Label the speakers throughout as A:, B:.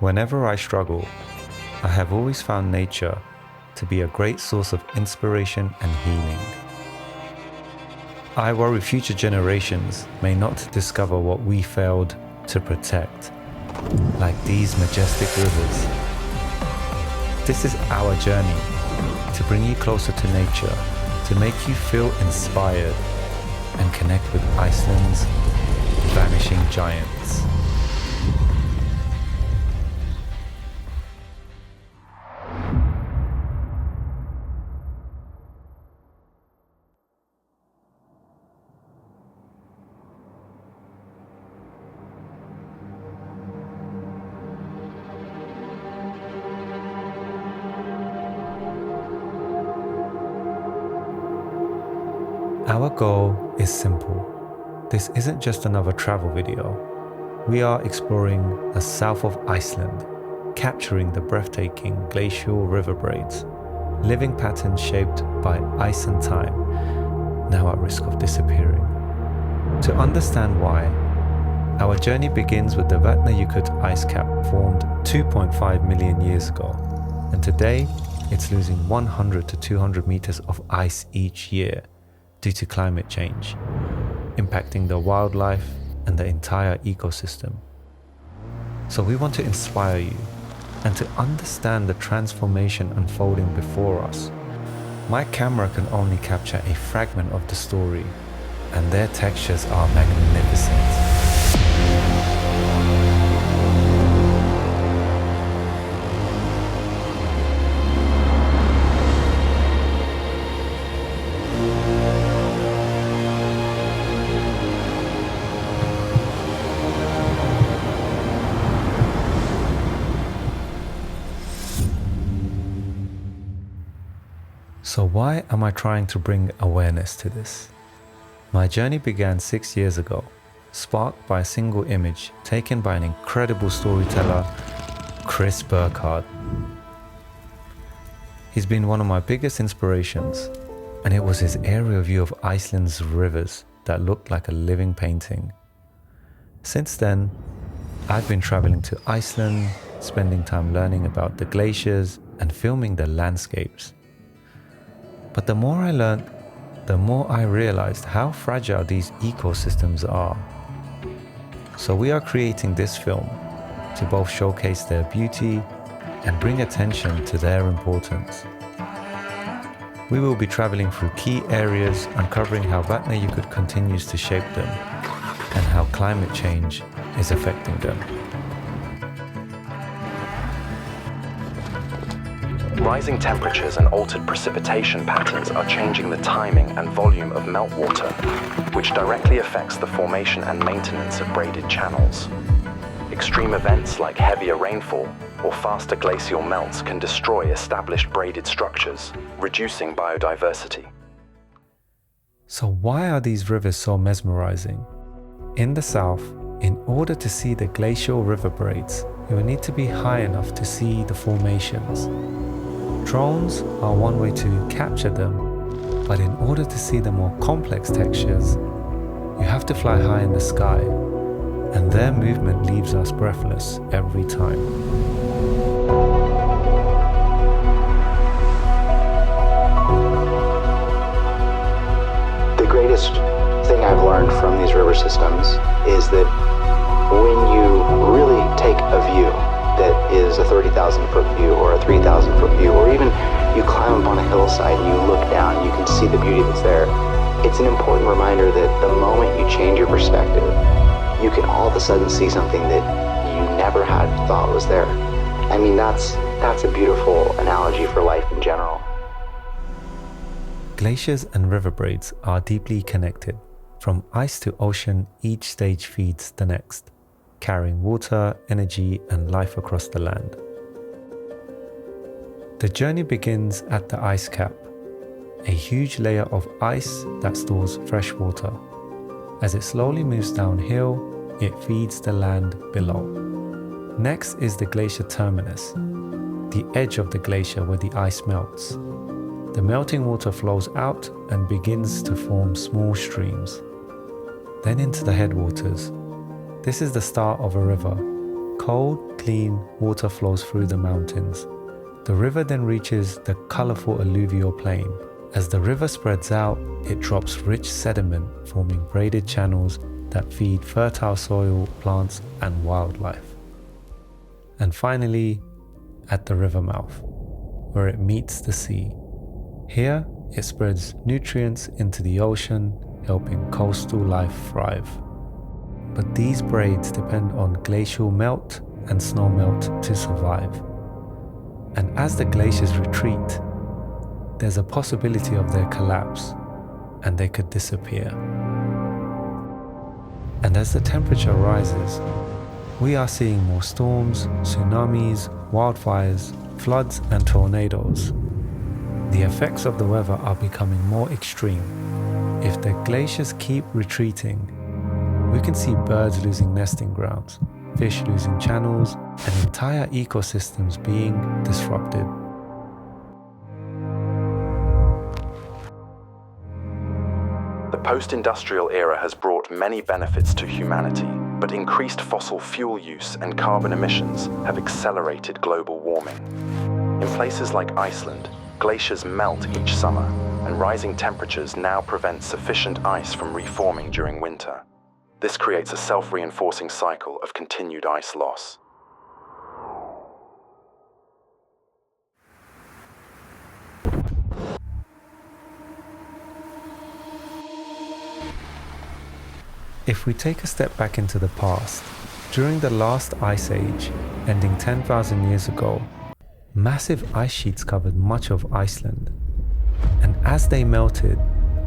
A: Whenever I struggle, I have always found nature to be a great source of inspiration and healing. I worry future generations may not discover what we failed to protect, like these majestic rivers. This is our journey to bring you closer to nature, to make you feel inspired and connect with Iceland's Vanishing Giants. Our goal is simple. This isn't just another travel video. We are exploring the south of Iceland, capturing the breathtaking glacial river braids, living patterns shaped by ice and time, now at risk of disappearing. To understand why, our journey begins with the Vatnajökull ice cap formed 2.5 million years ago, and today it's losing 100 to 200 meters of ice each year due to climate change, impacting the wildlife and the entire ecosystem. So we want to inspire you and to understand the transformation unfolding before us. My camera can only capture a fragment of the story, and their textures are magnificent. So why am I trying to bring awareness to this? My journey began 6 years ago, sparked by a single image taken by an incredible storyteller, Burkard. He's been one of my biggest inspirations, and it was his aerial view of Iceland's rivers that looked like a living painting. Since then, I've been traveling to Iceland, spending time learning about the glaciers and filming the landscapes. But the more I learned, the more I realized how fragile these ecosystems are. So we are creating this film to both showcase their beauty and bring attention to their importance. We will be traveling through key areas, uncovering how Vatnajökull continues to shape them and how climate change is affecting them.
B: Rising temperatures and altered precipitation patterns are changing the timing and volume of meltwater, which directly affects the formation and maintenance of braided channels. Extreme events like heavier rainfall or faster glacial melts can destroy established braided structures, reducing biodiversity.
A: So why are these rivers so mesmerizing? In the south, in order to see the glacial river braids, you will need to be high enough to see the formations. Drones are one way to capture them, but in order to see the more complex textures, you have to fly high in the sky, and their movement leaves us breathless every time.
C: The greatest thing I've learned from these river systems is that when you really take a view that is a 30,000 foot view or a 3,000 foot view, or even you climb up on a hillside and you look down, you can see the beauty that's there. It's an important reminder that the moment you change your perspective, you can all of a sudden see something that you never had thought was there. I mean, that's a beautiful analogy for life in general.
A: Glaciers and river braids are deeply connected. From ice to ocean, each stage feeds the next, carrying water, energy, and life across the land. The journey begins at the ice cap, a huge layer of ice that stores fresh water. As it slowly moves downhill, it feeds the land below. Next is the glacier terminus, the edge of the glacier where the ice melts. The melting water flows out and begins to form small streams. Then into the headwaters. This is the start of a river, cold, clean water flows through the mountains. The river then reaches the colorful alluvial plain. As the river spreads out, it drops rich sediment, forming braided channels that feed fertile soil, plants, and wildlife. And finally, at the river mouth, where it meets the sea. Here, it spreads nutrients into the ocean, helping coastal life thrive. But these braids depend on glacial melt and snow melt to survive. And as the glaciers retreat, there's a possibility of their collapse, and they could disappear. And as the temperature rises, we are seeing more storms, tsunamis, wildfires, floods, and tornadoes. The effects of the weather are becoming more extreme. If the glaciers keep retreating, we can see birds losing nesting grounds, fish losing channels, and entire ecosystems being disrupted.
B: The post-industrial era has brought many benefits to humanity, but increased fossil fuel use and carbon emissions have accelerated global warming. In places like Iceland, glaciers melt each summer, and rising temperatures now prevent sufficient ice from reforming during winter. This creates a self-reinforcing cycle of continued ice loss.
A: If we take a step back into the past, during the last ice age, ending 10,000 years ago, massive ice sheets covered much of Iceland. And as they melted,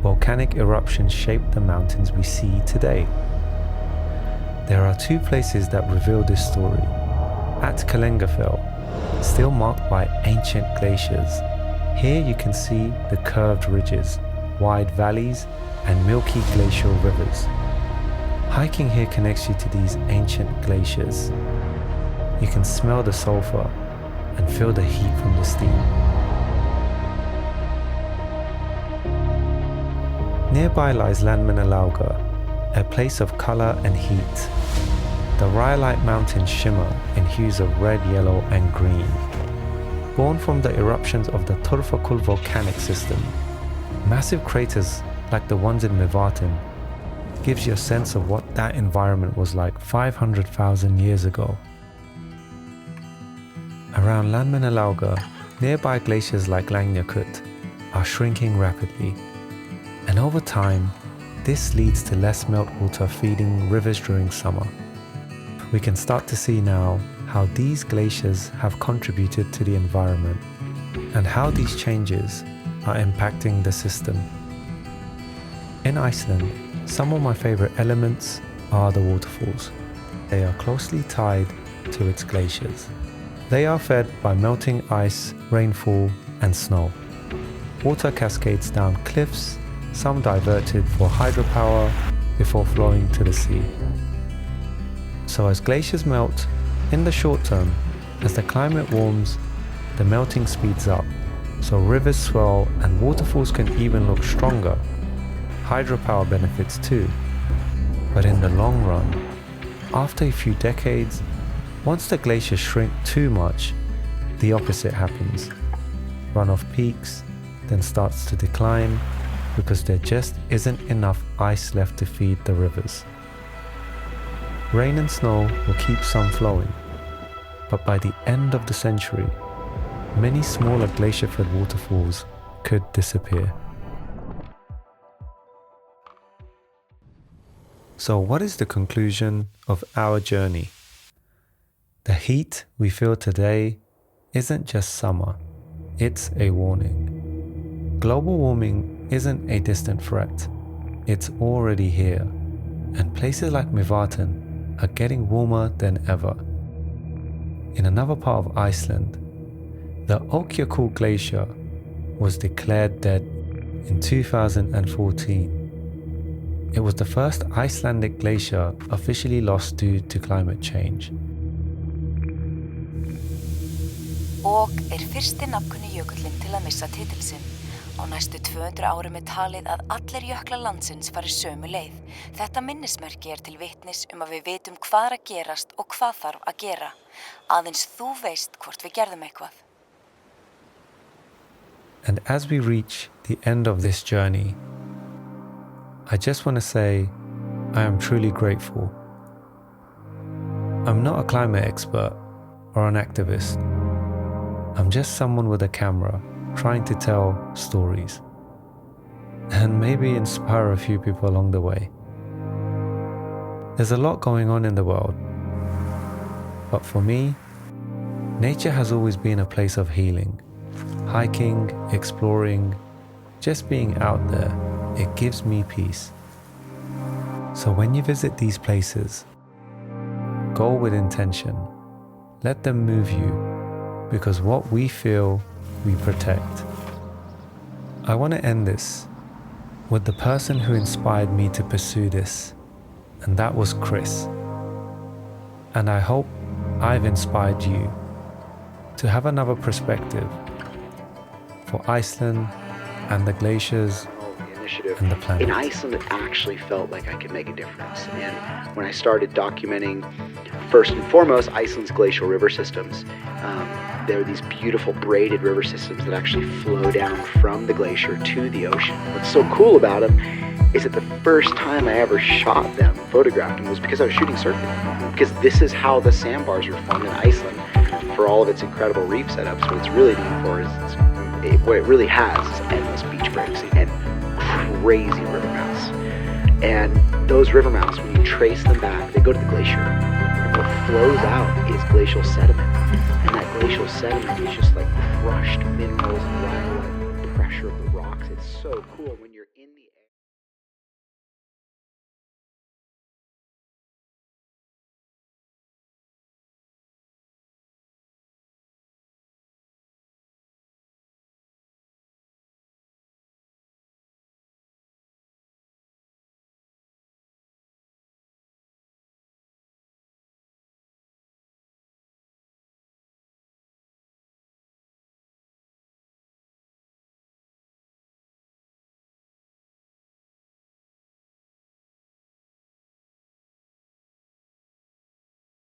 A: volcanic eruptions shaped the mountains we see today. There are two places that reveal this story. At Kallingafell, still marked by ancient glaciers, here you can see the curved ridges, wide valleys, and milky glacial rivers. Hiking here connects you to these ancient glaciers. You can smell the sulfur and feel the heat from the steam. Nearby lies Landmannalaugar, a place of color and heat. The rhyolite mountains shimmer in hues of red, yellow, and green. Born from the eruptions of the Turfakul volcanic system, massive craters like the ones in Mývatn gives you a sense of what that environment was like 500,000 years ago. Around Landmannalaugar, nearby glaciers like Langnakut are shrinking rapidly, and over time, this leads to less meltwater feeding rivers during summer. We can start to see now how these glaciers have contributed to the environment and how these changes are impacting the system. In Iceland, some of my favorite elements are the waterfalls. They are closely tied to its glaciers. They are fed by melting ice, rainfall, and snow. Water cascades down cliffs, some diverted for hydropower before flowing to the sea. So as glaciers melt, in the short term, as the climate warms, the melting speeds up, so rivers swell and waterfalls can even look stronger. Hydropower benefits too. But in the long run, after a few decades, once the glaciers shrink too much, the opposite happens. Runoff peaks, then starts to decline because there just isn't enough ice left to feed the rivers. Rain and snow will keep some flowing, but by the end of the century, many smaller glacier-fed waterfalls could disappear. So what is the conclusion of our journey? The heat we feel today isn't just summer, it's a warning. Global warming isn't a distant threat, it's already here, and places like Mývatn are getting warmer than ever. In another part of Iceland, the Ökjakull glacier was declared dead in 2014. It was the first Icelandic glacier officially lost due to climate change.
D: Ok fyrsti nafnkunni jökullinn til að missa titil sinn Á næstu 200 árum talið að allir jöklar landsins fari sömu leið. Þetta minnismerki til vitnis að við vitum hvað að gerast og hvað þarf að gera. Aðeins þú veist hvort við gerðum eitthvað.
A: And as we reach the end of this journey, I just want to say I am truly grateful. I'm not a climate expert or an activist. I'm just someone with a camera trying to tell stories and maybe inspire a few people along the way. There's a lot going on in the world, but for me, nature has always been a place of healing. Hiking, exploring, just being out there, it gives me peace. So when you visit these places, go with intention. Let them move you, because what we feel, we protect. I want to end this with the person who inspired me to pursue this, and that was Chris. And I hope I've inspired you to have another perspective for Iceland and the glaciers and the planet.
C: In Iceland, it actually felt like I could make a difference. And when I started documenting, first and foremost, Iceland's glacial river systems, there are these beautiful braided river systems that actually flow down from the glacier to the ocean. What's so cool about them is that the first time I ever shot them, photographed them, was because I was shooting surfing. Because this is how the sandbars were formed in Iceland for all of its incredible reef setups. What it's really known for is what it really has is endless beach breaks and crazy river mouths. And those river mouths, when you trace them back, they go to the glacier. And what flows out is glacial sediment. And that glacial sediment is just like crushed minerals and rhyolite, the pressure of the rocks. It's so cool when you